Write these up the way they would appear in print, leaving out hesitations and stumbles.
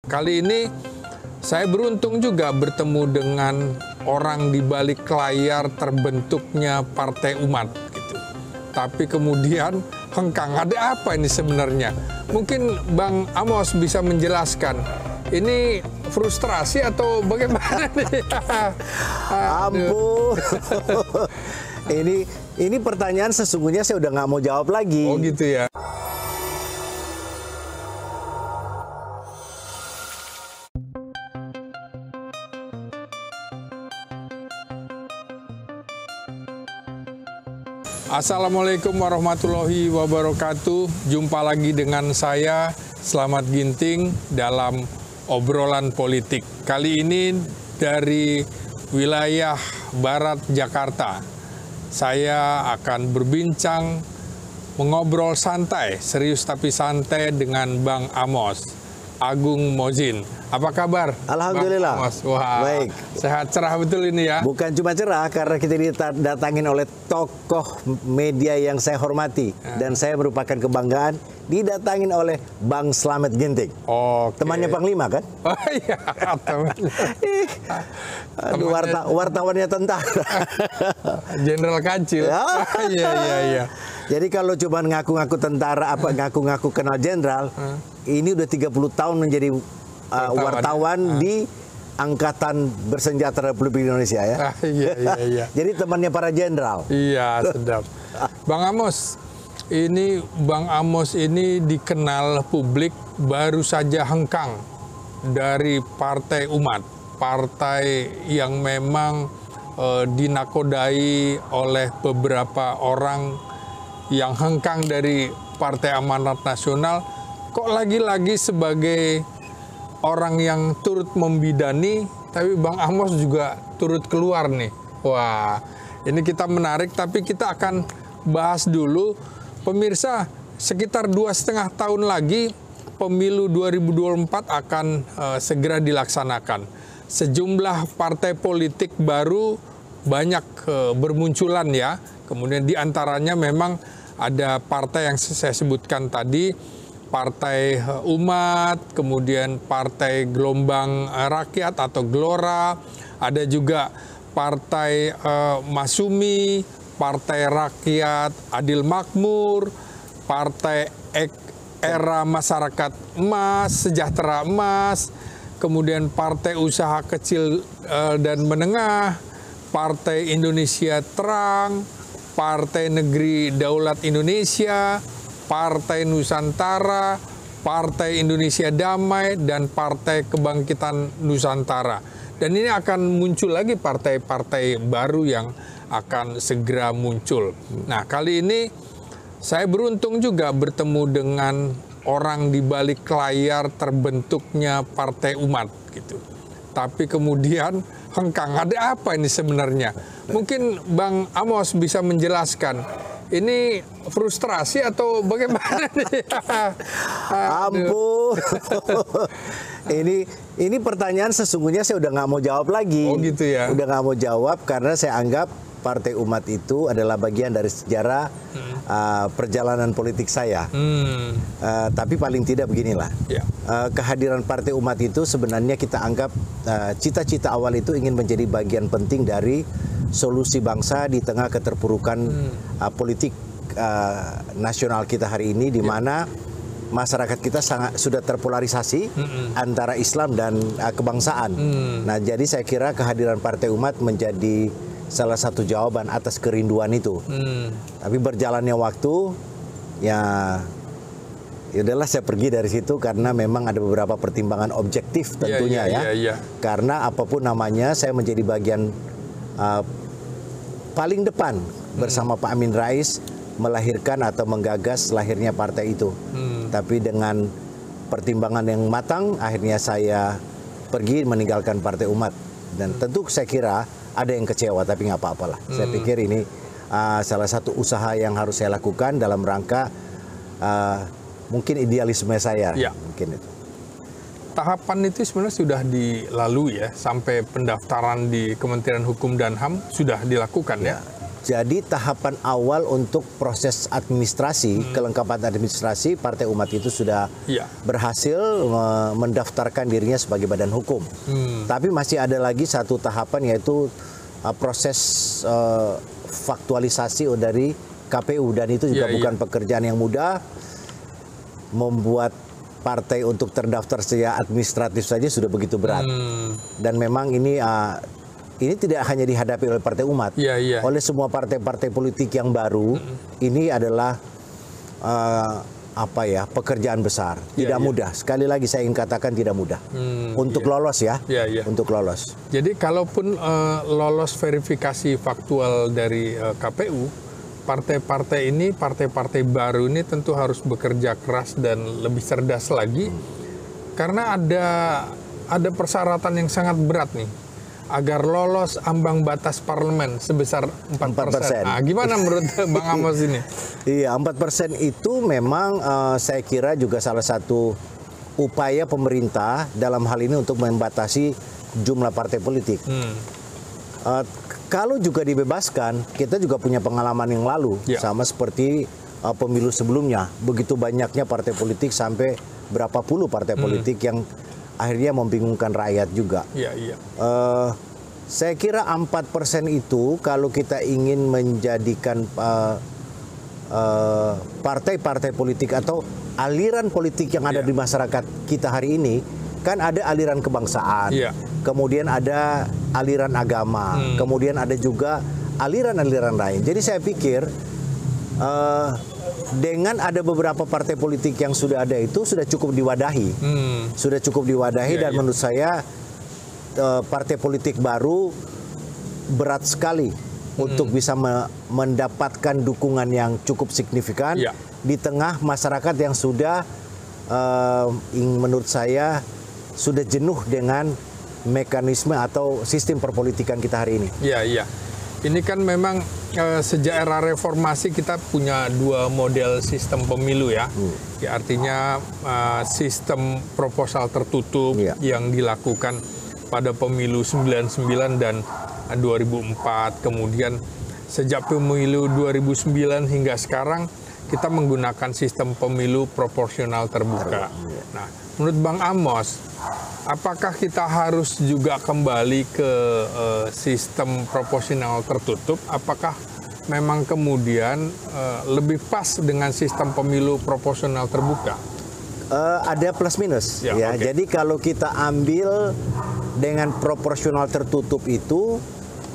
Kali ini saya beruntung juga bertemu dengan orang di balik layar terbentuknya Partai Umat gitu. Tapi kemudian hengkang, ada apa ini sebenarnya? Mungkin Bang Amos bisa menjelaskan. Ini frustrasi atau bagaimana nih? Ampun. Ini pertanyaan sesungguhnya saya udah nggak mau jawab lagi. Oh gitu ya. Assalamualaikum warahmatullahi wabarakatuh. Jumpa lagi dengan saya, Slamet Ginting, dalam obrolan politik. Kali ini dari wilayah Barat Jakarta. Saya akan berbincang, mengobrol santai, serius tapi santai dengan Bang Amos, Agung Mozin. Apa kabar? Alhamdulillah. Bang Amos? Wah, baik. Sehat, cerah betul ini ya? Bukan cuma cerah, karena kita didatangin oleh tokoh media yang saya hormati. Dan saya merupakan kebanggaan didatangin oleh Bang Slamet Ginting. Oke. Temannya Panglima kan? Oh iya, Aduh, wartawannya tentara. Jenderal Kancil. Iya. Jadi kalau cuma ngaku-ngaku tentara, ngaku-ngaku kenal jenderal, ini udah 30 tahun menjadi wartawan di Angkatan Bersenjata Republik Indonesia ya. Iya. Jadi temannya para jenderal. Iya, sedap. Bang Amos, Bang Amos ini dikenal publik baru saja hengkang dari Partai Umat. Partai yang memang dinakodai oleh beberapa orang yang hengkang dari Partai Amanat Nasional. Kok lagi-lagi sebagai orang yang turut membidani, tapi Bang Amos juga turut keluar nih. Wah, ini kita menarik, tapi kita akan bahas dulu. Pemirsa, sekitar 2,5 tahun lagi pemilu 2024 akan segera dilaksanakan. Sejumlah partai politik baru banyak bermunculan ya. Kemudian diantaranya memang ada partai yang saya sebutkan tadi, Partai Umat, kemudian Partai Gelombang Rakyat atau Gelora, ada juga Partai Masumi, Partai Rakyat Adil Makmur, Partai Era Masyarakat Emas, Sejahtera Emas, kemudian Partai Usaha Kecil dan Menengah, Partai Indonesia Terang, Partai Negeri Daulat Indonesia, Partai Nusantara, Partai Indonesia Damai, dan Partai Kebangkitan Nusantara. Dan ini akan muncul lagi partai-partai baru yang akan segera muncul. Nah, kali ini saya beruntung juga bertemu dengan orang di balik layar terbentuknya Partai Umat gitu. Tapi kemudian hengkang, ada apa ini sebenarnya? Mungkin Bang Amos bisa menjelaskan. Ini frustrasi atau bagaimana nih? Ampun. Ini pertanyaan sesungguhnya saya udah nggak mau jawab lagi. Oh gitu ya. Udah nggak mau jawab karena saya anggap Partai Umat itu adalah bagian dari sejarah perjalanan politik saya. Tapi paling tidak beginilah. Yeah. Kehadiran Partai Umat itu sebenarnya kita anggap cita-cita awal itu ingin menjadi bagian penting dari solusi bangsa di tengah keterpurukan politik nasional kita hari ini, di mana masyarakat kita sudah terpolarisasi antara Islam dan kebangsaan. Nah, jadi saya kira kehadiran Partai Umat menjadi salah satu jawaban atas kerinduan itu. Tapi berjalannya waktu, ya udahlah saya pergi dari situ karena memang ada beberapa pertimbangan objektif tentunya ya. Karena apapun namanya, saya menjadi bagian paling depan bersama Pak Amin Rais melahirkan atau menggagas lahirnya partai itu. Tapi dengan pertimbangan yang matang, akhirnya saya pergi meninggalkan Partai Umat. Dan tentu saya kira ada yang kecewa, tapi nggak apa-apalah. Saya pikir ini salah satu usaha yang harus saya lakukan dalam rangka mungkin idealisme saya. Ya. Mungkin itu. Tahapan itu sebenarnya sudah dilalui ya, sampai pendaftaran di Kementerian Hukum dan HAM sudah dilakukan ya. Jadi tahapan awal untuk proses administrasi, kelengkapan administrasi Partai Umat itu sudah berhasil mendaftarkan dirinya sebagai badan hukum. Tapi masih ada lagi satu tahapan, yaitu proses faktualisasi dari KPU, dan itu juga bukan pekerjaan yang mudah. Membuat partai untuk terdaftar secara administratif saja sudah begitu berat. Dan memang ini tidak hanya dihadapi oleh Partai Umat, oleh semua partai-partai politik yang baru. Ini adalah pekerjaan besar, tidak mudah. Sekali lagi saya ingin katakan tidak mudah untuk lolos untuk lolos. Jadi kalaupun lolos verifikasi faktual dari KPU, partai-partai ini, partai-partai baru ini tentu harus bekerja keras dan lebih cerdas lagi, karena ada persyaratan yang sangat berat nih agar lolos ambang batas parlemen sebesar 4%. Nah, gimana menurut Bang Amos ini? Iya, 4% itu memang saya kira juga salah satu upaya pemerintah dalam hal ini untuk membatasi jumlah partai politik. Kalau juga dibebaskan, kita juga punya pengalaman yang lalu, sama seperti pemilu sebelumnya. Begitu banyaknya partai politik, sampai berapa puluh partai politik yang akhirnya membingungkan rakyat juga. Saya kira 4% itu kalau kita ingin menjadikan partai-partai politik atau aliran politik yang ada di masyarakat kita hari ini, kan ada aliran kebangsaan, kemudian ada aliran agama, kemudian ada juga aliran-aliran lain. Jadi saya pikir dengan ada beberapa partai politik yang sudah ada itu sudah cukup diwadahi, dan menurut saya partai politik baru berat sekali untuk bisa mendapatkan dukungan yang cukup signifikan di tengah masyarakat yang sudah menurut saya sudah jenuh dengan mekanisme atau sistem perpolitikan kita hari ini. Ini kan memang sejak era reformasi kita punya dua model sistem pemilu ya. Artinya sistem proporsional tertutup yang dilakukan pada pemilu 99 dan 2004. Kemudian sejak pemilu 2009 hingga sekarang kita menggunakan sistem pemilu proporsional terbuka. Nah, menurut Bang Amos, apakah kita harus juga kembali ke sistem proporsional tertutup? Apakah memang kemudian lebih pas dengan sistem pemilu proporsional terbuka? Ada plus minus ya. Jadi kalau kita ambil dengan proporsional tertutup itu,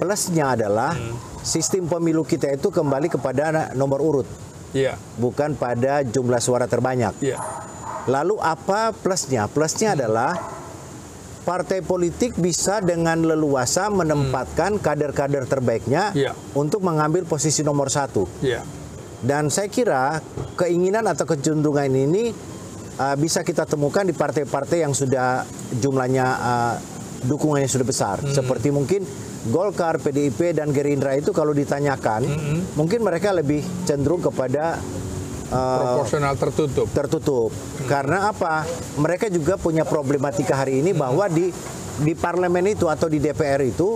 plusnya adalah sistem pemilu kita itu kembali kepada nomor urut, bukan pada jumlah suara terbanyak. Lalu apa plusnya? Plusnya adalah partai politik bisa dengan leluasa menempatkan kader-kader terbaiknya untuk mengambil posisi nomor 1. Dan saya kira keinginan atau kecenderungan ini bisa kita temukan di partai-partai yang sudah jumlahnya dukungannya sudah besar. Seperti mungkin Golkar, PDIP, dan Gerindra itu kalau ditanyakan, mungkin mereka lebih cenderung kepada proporsional tertutup. Karena apa? Mereka juga punya problematika hari ini bahwa di parlemen itu atau di DPR itu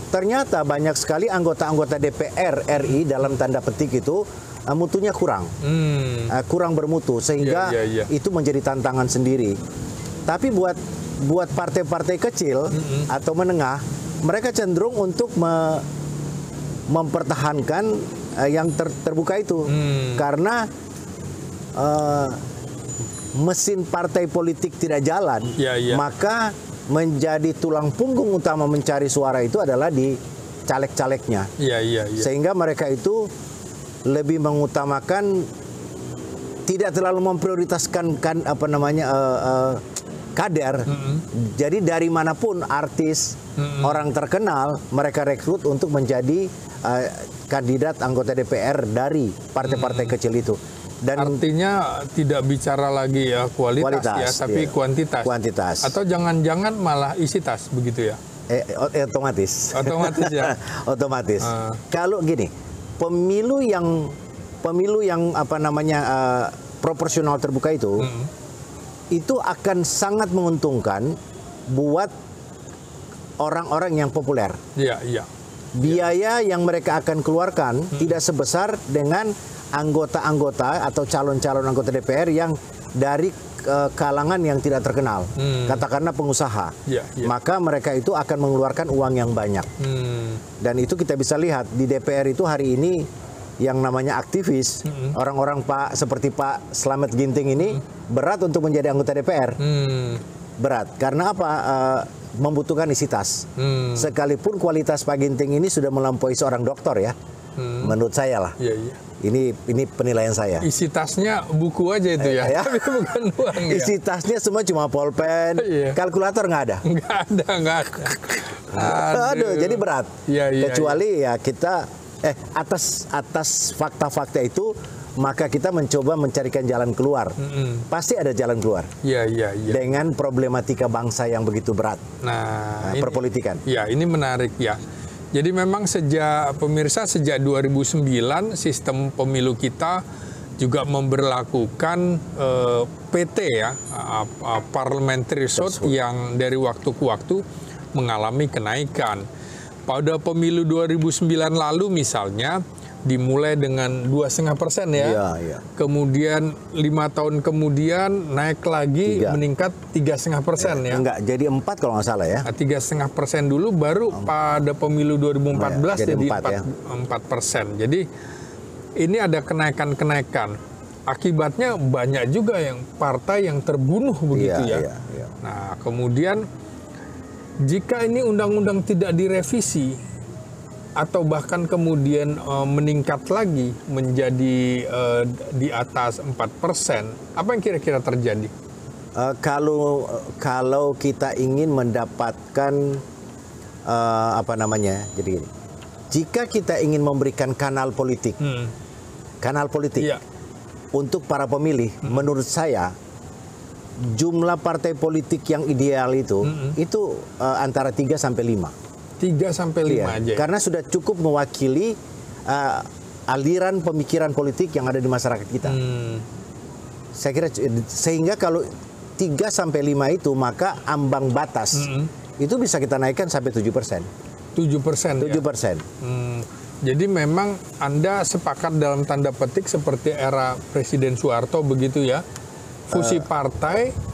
ternyata banyak sekali anggota-anggota DPR RI dalam tanda petik itu mutunya kurang bermutu, sehingga itu menjadi tantangan sendiri. Tapi buat partai-partai kecil atau menengah, mereka cenderung untuk mempertahankan yang terbuka itu, karena mesin partai politik tidak jalan, maka menjadi tulang punggung utama mencari suara itu adalah di caleg-calegnya. Sehingga mereka itu lebih mengutamakan, tidak terlalu memprioritaskan kader. Jadi dari manapun artis, orang terkenal, mereka rekrut untuk menjadi kandidat anggota DPR dari partai-partai kecil itu. Dan artinya tidak bicara lagi ya kualitas ya, tapi kuantitas. Atau jangan-jangan malah isi tas begitu ya? Otomatis ya. Otomatis. Kalau gini, pemilu yang proporsional terbuka itu akan sangat menguntungkan buat orang-orang yang populer. biaya yang mereka akan keluarkan tidak sebesar dengan anggota-anggota atau calon-calon anggota DPR yang dari kalangan yang tidak terkenal, katakanlah pengusaha. Maka mereka itu akan mengeluarkan uang yang banyak. Dan itu kita bisa lihat di DPR itu hari ini yang namanya aktivis, orang-orang seperti Pak Slamet Ginting ini berat untuk menjadi anggota DPR. Berat, karena apa? Membutuhkan isi tas. Sekalipun kualitas Pak Ginting ini sudah melampaui seorang doktor ya, menurut saya lah. Ini penilaian saya. Isi tasnya buku aja itu ya, tapi bukan uang. Isi tasnya semua cuma pulpen, kalkulator nggak ada. Nggak ada. Aduh, jadi berat. Kecuali ya kita atas fakta-fakta itu, maka kita mencoba mencarikan jalan keluar. Pasti ada jalan keluar. Dengan problematika bangsa yang begitu berat. Nah, perpolitikan. Ya, ini menarik ya. Jadi memang sejak 2009 sistem pemilu kita juga memberlakukan PT ya, parliamentary threshold yang dari waktu ke waktu mengalami kenaikan. Pada pemilu 2009 lalu misalnya dimulai dengan 2,5% ya. Kemudian 5 tahun kemudian naik lagi meningkat 3,5% ya. Enggak, jadi 4 kalau nggak salah ya. 3,5% dulu, baru pada pemilu 2014 jadi 4%. Jadi ini ada kenaikan-kenaikan. Akibatnya banyak juga yang partai yang terbunuh begitu ya. Nah, kemudian jika ini undang-undang tidak direvisi atau bahkan kemudian meningkat lagi menjadi di atas 4%, apa yang kira-kira terjadi? Kalau kita ingin mendapatkan jadi gini, jika kita ingin memberikan kanal politik untuk para pemilih, menurut saya jumlah partai politik yang ideal itu antara 3 sampai 5. 3 sampai 5 aja. Karena sudah cukup mewakili aliran pemikiran politik yang ada di masyarakat kita. Saya kira sehingga kalau 3 sampai 5 itu, maka ambang batas itu bisa kita naikkan sampai 7%. 7%. Jadi memang Anda sepakat dalam tanda petik seperti era Presiden Soeharto begitu ya. Fusi partai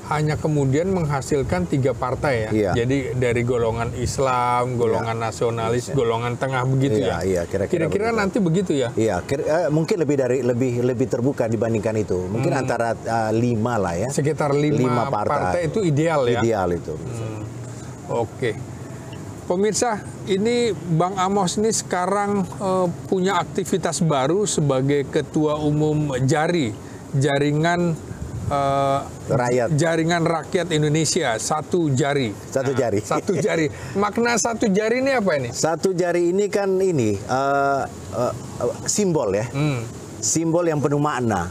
hanya kemudian menghasilkan 3 partai ya. Jadi dari golongan Islam, golongan nasionalis, golongan tengah begitu ya. Kira-kira nanti begitu ya. Mungkin lebih terbuka dibandingkan itu. Mungkin antara 5 lah ya. Sekitar 5 partai itu ideal ya. Ideal itu. Oke. Pemirsa, ini Bang Amos ini sekarang punya aktivitas baru sebagai Ketua Umum Jaringan Rakyat Indonesia, Satu Jari. Satu Jari. Makna Satu Jari ini apa ini? Satu Jari ini kan simbol ya. Simbol yang penuh makna.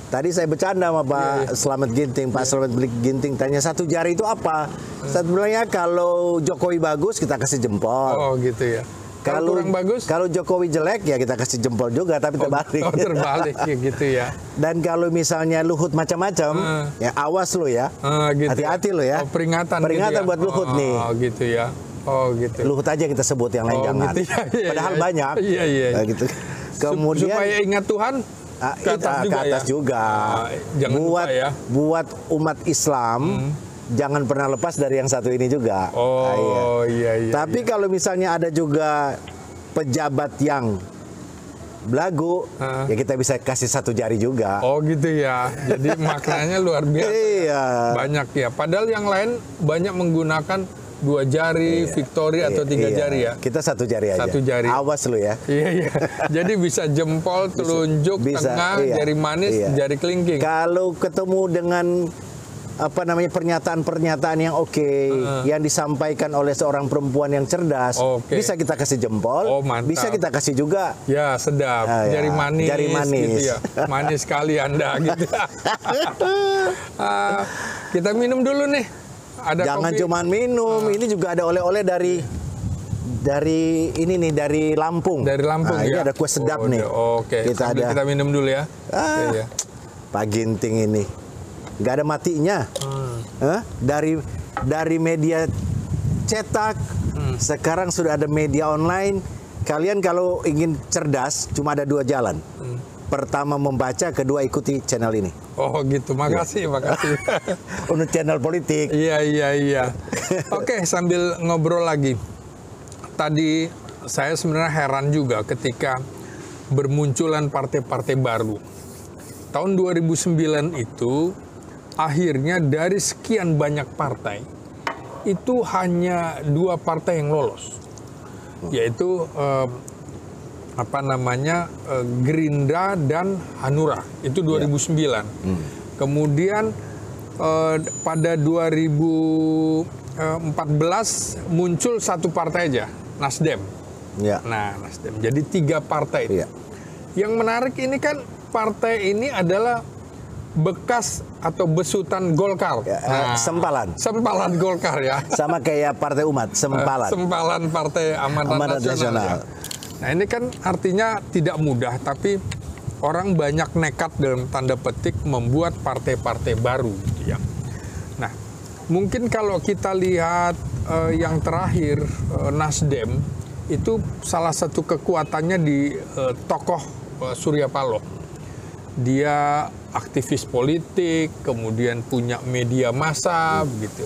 Tadi saya bercanda sama Pak Slamet Ginting. Pak Slamet Ginting tanya, satu jari itu apa? Sebenarnya kalau Jokowi bagus kita kasih jempol. Oh gitu ya. Kalau kurang bagus? Kalau Jokowi jelek ya kita kasih jempol juga, tapi terbalik. Terbalik ya gitu ya. Dan kalau misalnya Luhut macam-macam, ya awas lo ya. Gitu. Hati-hati lo ya. Peringatan gitu ya? Buat Luhut nih. Oh gitu ya. Oh gitu. Luhut aja kita sebut, yang lain jangan. Gitu ya. Padahal banyak. Iya. Gitu. Kemudian supaya ingat Tuhan ke atas juga. Jangan lupa ya. Buat umat Islam jangan pernah lepas dari yang satu ini juga. Iya. Tapi kalau misalnya ada juga pejabat yang belagu, ya kita bisa kasih satu jari juga. Oh gitu ya. Jadi maknanya luar biasa. Banyak ya. Padahal yang lain banyak menggunakan 2 jari, victory atau 3 jari ya. Kita satu jari aja. Satu jari. Awas lu ya. Iya. Jadi bisa jempol, telunjuk, tengah, jari manis, jari kelingking. Kalau ketemu dengan pernyataan-pernyataan yang yang disampaikan oleh seorang perempuan yang cerdas, bisa kita kasih jempol, bisa kita kasih juga. Ya sedap, jari manis. Jari manis. Gitu ya. Manis sekali Anda gitu. Kita minum dulu nih. Jangan cuma minum, ini juga ada oleh-oleh dari Lampung. Dari Lampung ya. Ini ada kue sedap nih. Oke. Kita minum dulu ya. Pak Ginting ini nggak ada matinya. Dari media cetak, Sekarang sudah ada media online. Kalian kalau ingin cerdas, cuma ada dua jalan. Pertama membaca, kedua ikuti channel ini. Oh gitu, makasih, makasih. Untuk channel politik. Iya. Oke, sambil ngobrol lagi. Tadi saya sebenarnya heran juga ketika bermunculan partai-partai baru. Tahun 2009 itu, akhirnya dari sekian banyak partai, itu hanya 2 partai yang lolos. Yaitu Gerindra dan Hanura. Itu 2009. Kemudian pada 2014 muncul satu partai aja, Nasdem. Ya. Nah, Nasdem. Jadi 3 partai itu. Ya. Yang menarik ini kan partai ini adalah bekas atau besutan Golkar. Ya, sempalan Golkar ya. Sama kayak Partai Umat, sempalan. Sempalan Partai Amanat Nasional. Ya. Nah, ini kan artinya tidak mudah, tapi orang banyak nekat dalam tanda petik membuat partai-partai baru gitu ya. Nah, mungkin kalau kita lihat yang terakhir Nasdem itu salah satu kekuatannya di tokoh Surya Paloh. Dia aktivis politik, kemudian punya media massa, begitu.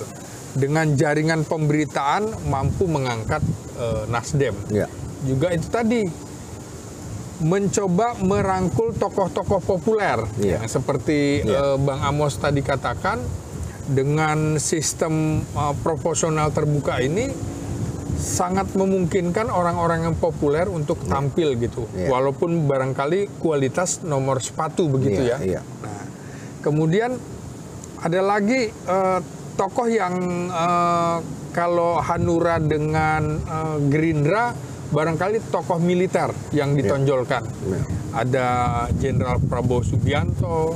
Dengan jaringan pemberitaan mampu mengangkat Nasdem. Ya. Juga itu tadi mencoba merangkul tokoh-tokoh populer, ya. Seperti Bang Amos tadi katakan, dengan sistem proporsional terbuka ini sangat memungkinkan orang-orang yang populer untuk tampil gitu, walaupun barangkali kualitas nomor sepatu begitu ya. Nah, kemudian ada lagi tokoh yang kalau Hanura dengan Gerindra barangkali tokoh militer yang ditonjolkan. Ada Jenderal Prabowo Subianto,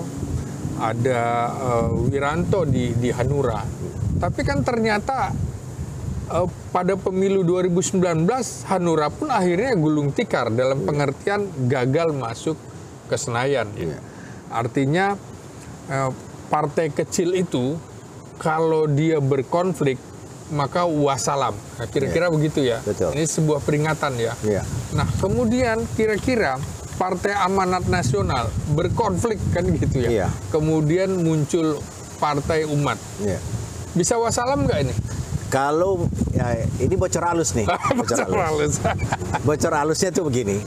ada Wiranto di Hanura. Tapi kan ternyata pada pemilu 2019 Hanura pun akhirnya gulung tikar dalam pengertian gagal masuk ke Senayan. Ya. Artinya partai kecil itu kalau dia berkonflik maka wassalam. Nah, kira-kira begitu ya. Betul. Ini sebuah peringatan ya. Nah, kemudian kira-kira Partai Amanat Nasional berkonflik kan gitu ya. Kemudian muncul Partai Umat. Bisa wassalam nggak ini? Kalau ini bocor halus nih. Bocor halus. Bocor halusnya tuh begini.